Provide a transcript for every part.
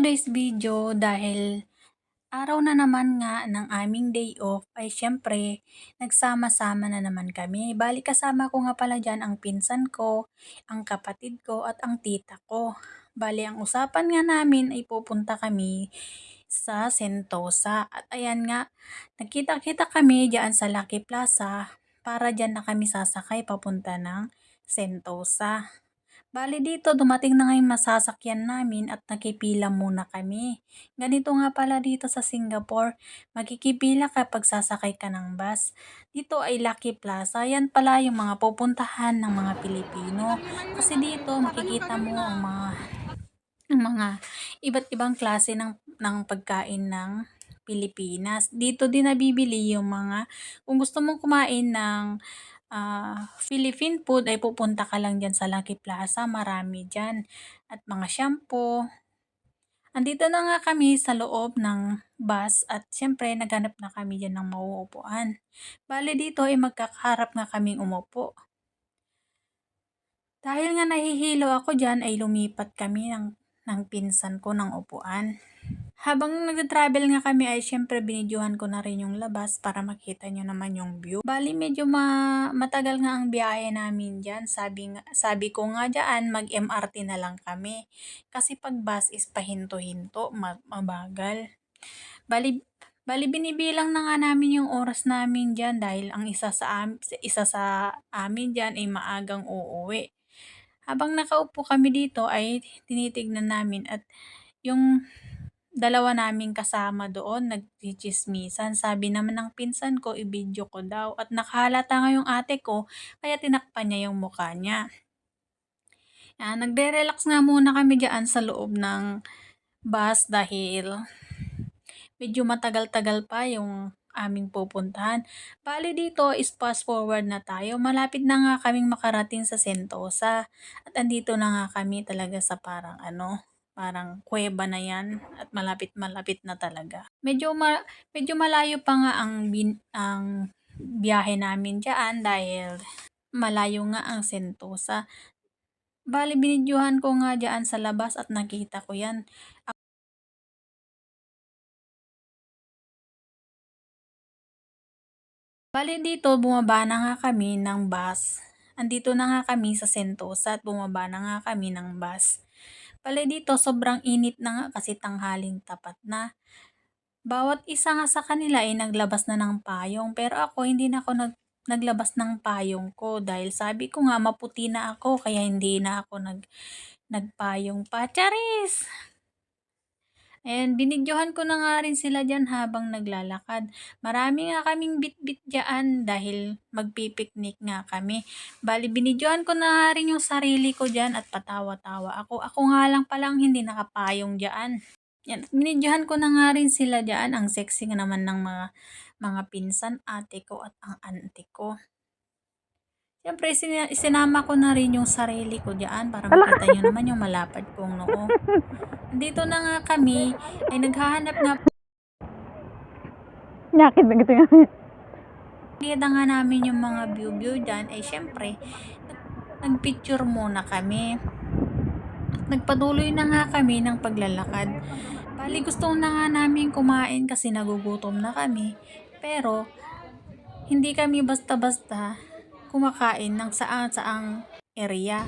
today's video dahil araw na naman nga ng aming day off ay siyempre nagsama-sama na naman kami. Bali kasama ko nga pala dyan ang pinsan ko, ang kapatid ko at ang tita ko. Bali ang usapan nga namin ay pupunta kami sa Sentosa. At ayan nga, nagkita-kita kami dyan sa Lucky Plaza para dyan na kami sasakay papunta ng Sentosa. Bale dito dumating na nga yung masasakyan namin at nakipila muna kami. Ganito nga pala dito sa Singapore, makikipila kapag sasakay ka ng bus. Dito ay Lucky Plaza, yan pala yung mga pupuntahan ng mga Pilipino. Kasi dito makikita mo ang mga iba't ibang klase ng pagkain ng Pilipinas. Dito din nabibili yung kung gusto mong kumain ng Philippine food ay pupunta ka lang dyan sa Lucky Plaza, marami dyan. At mga shampoo. Andito na nga kami sa loob ng bus at syempre naghanap na kami dyan ng mauupuan. Bale dito ay magkakaharap nga kaming umupo. Dahil nga nahihilo ako dyan ay lumipat kami ng pinsan ko ng upuan. Habang nagta-travel nga kami ay syempre binidyohan ko na rin yung labas para makita nyo naman yung view. Bali medyo matagal nga ang biyahe namin dyan. Sabi ko nga dyan mag-MRT na lang kami. Kasi pag bus is pahinto-hinto, mabagal. Bali binibilang na nga namin yung oras namin dyan dahil ang isa sa amin dyan ay maagang uuwi. Habang nakaupo kami dito ay tinitignan namin at yung dalawa naming kasama doon nagchichismisan. Sabi naman ng pinsan ko, i-video ko daw. At nakahalata nga yung ate ko, kaya tinakpan niya yung mukha niya. Nagre-relax nga muna kami dyan sa loob ng bus dahil medyo matagal-tagal pa yung aming pupuntahan. Bali dito is fast forward na tayo. Malapit na nga kaming makarating sa Sentosa. At andito na nga kami talaga sa parang kuweba na yan at malapit-malapit na talaga. Medyo malayo pa nga ang biyahe namin diyan dahil malayo nga ang Sentosa. Bali binidyohan ko nga diyan sa labas at nakita ko yan. Bali dito bumaba na nga kami ng bus. Andito na nga kami sa Sentosa at bumaba na nga kami ng bus. Bali dito sobrang init na nga kasi tanghaling tapat na. Bawat isa nga sa kanila ay naglabas na ng payong pero ako hindi na ako naglabas ng payong ko dahil sabi ko nga maputi na ako kaya hindi na ako nagpayong pa. Charis! And binidyohan ko na nga rin sila dyan habang naglalakad. Marami nga kaming bit-bit dyan dahil magpipiknik nga kami. Bali, binidyohan ko na nga rin yung sarili ko dyan at patawa-tawa ako. Ako nga lang palang hindi nakapayong dyan. Yan, binidyohan ko na nga rin sila dyan. Ang sexy nga naman ng mga pinsan, ate ko at ang auntie ko. Siyempre, sinama ko na rin yung sarili ko dyan para makita nyo naman yung malapad kong noo. Dito na nga kami ay naghahanap nga. Nyakit na gitu nga. Kita nga namin yung mga view dyan ay syempre nagpicture muna kami. Nagpatuloy na nga kami ng paglalakad. Bali gusto na nga namin kumain kasi nagugutom na kami. Pero hindi kami basta-basta kumakain ng saang area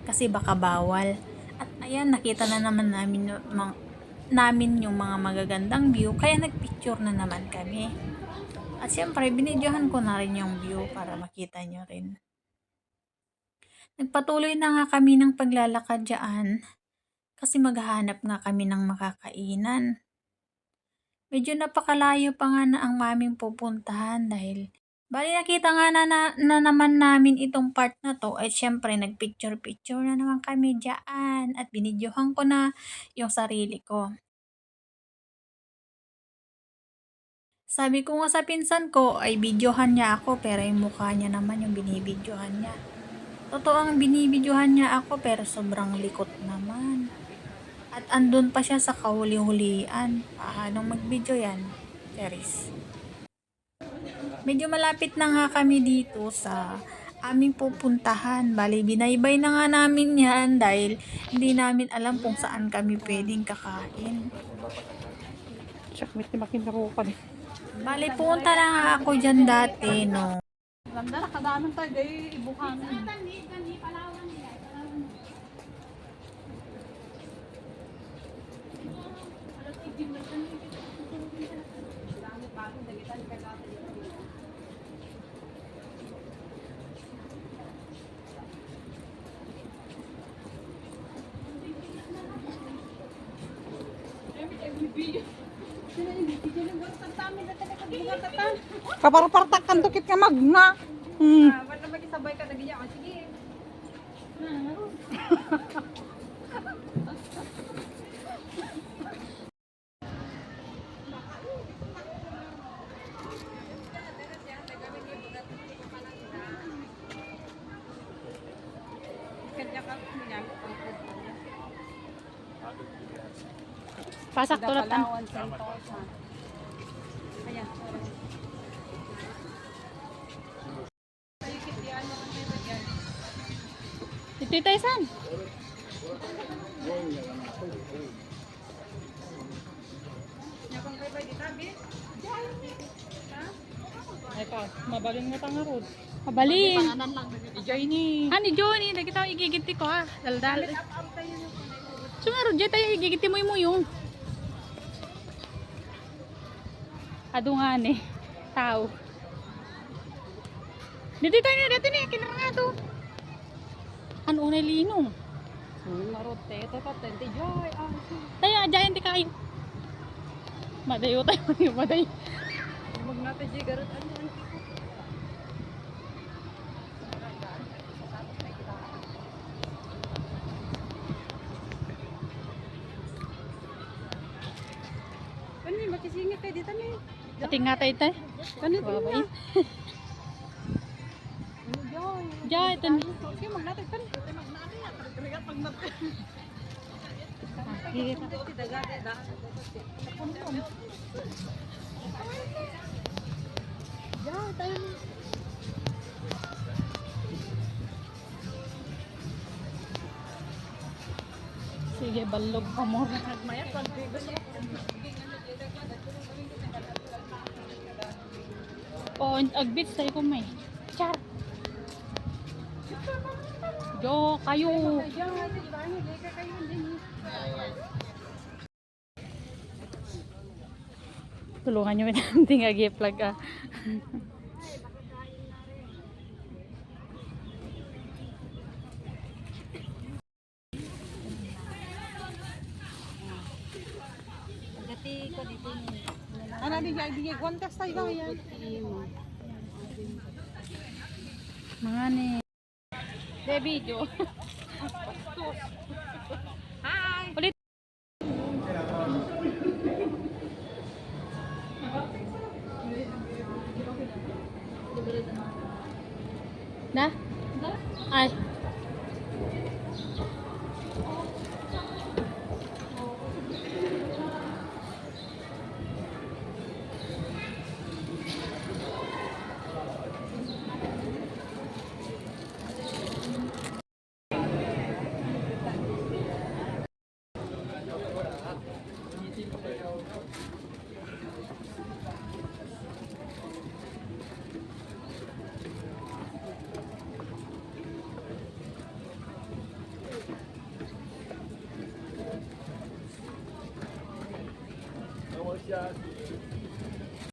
kasi baka bawal. At ayan, nakita na naman namin yung mga magagandang view kaya nagpicture na naman kami. At syempre, binidyohan ko na rin yung view para makita nyo rin. Nagpatuloy na nga kami ng paglalakad dyan kasi maghahanap nga kami ng makakainan. Medyo napakalayo pa nga na ang aming pupuntahan dahil bali nakita nga na naman namin itong part na to ay syempre nagpicture-picture na naman kami dyan at binidyohan ko na yung sarili ko. Sabi ko nga sa pinsan ko ay videohan niya ako pero yung mukha niya naman yung binibidyohan niya. Totoo ang binibidyohan niya ako pero sobrang likot naman. At andun pa siya sa kahuli-hulian. Paanong mag-video yan? Charis. Medyo malapit na nga kami dito sa aming pupuntahan. Bali, binaybay na nga namin yan dahil hindi namin alam kung saan kami pwedeng kakain. Sakmit ni Makin ako pa rin. Bali, punta na nga ako dyan dati, no. Ganda na kadaming tayo, gay ibukanin. Kapar-partak tukit ka magna. Ba't naman isabay ka na ganyan? Ah, sige. Kanya ka niya. Pasak tulad tan. Palawan, Sentosa. Ayan. Ito tayo san? Ito, mabaling nga tanga rod. Mabaling. Ijay ni. Ani Johnny, kita igigiti ko ha. Daldal. Sumarod jay tayo igigiti mo yung. Ado nga ni. Tao. Dito tayo na dito ni kinara to. Ano unay linong? Marote, ito pa, tente joy. Tayo ajayan ti kayo. Madayo tayo, madayo. Huwag natin joy, garot. Ano? Ano yung makisingit kayo dito na Pati nga tayo tayo. Ganito Babay. na. Ano joy? Jay, ito ni. Okay, magnatin ka. Magnatin yan. Pagkarigat magnatin. Sige, balog pa mo. Oh, agbits tayo ko may. Char. Jo, kayo. Tulungan nyo natin agi-plug ah. Ano di jay di contest tayo yan. Mga ni. Baby, Jo. Hi. Ulit. Na? Ay.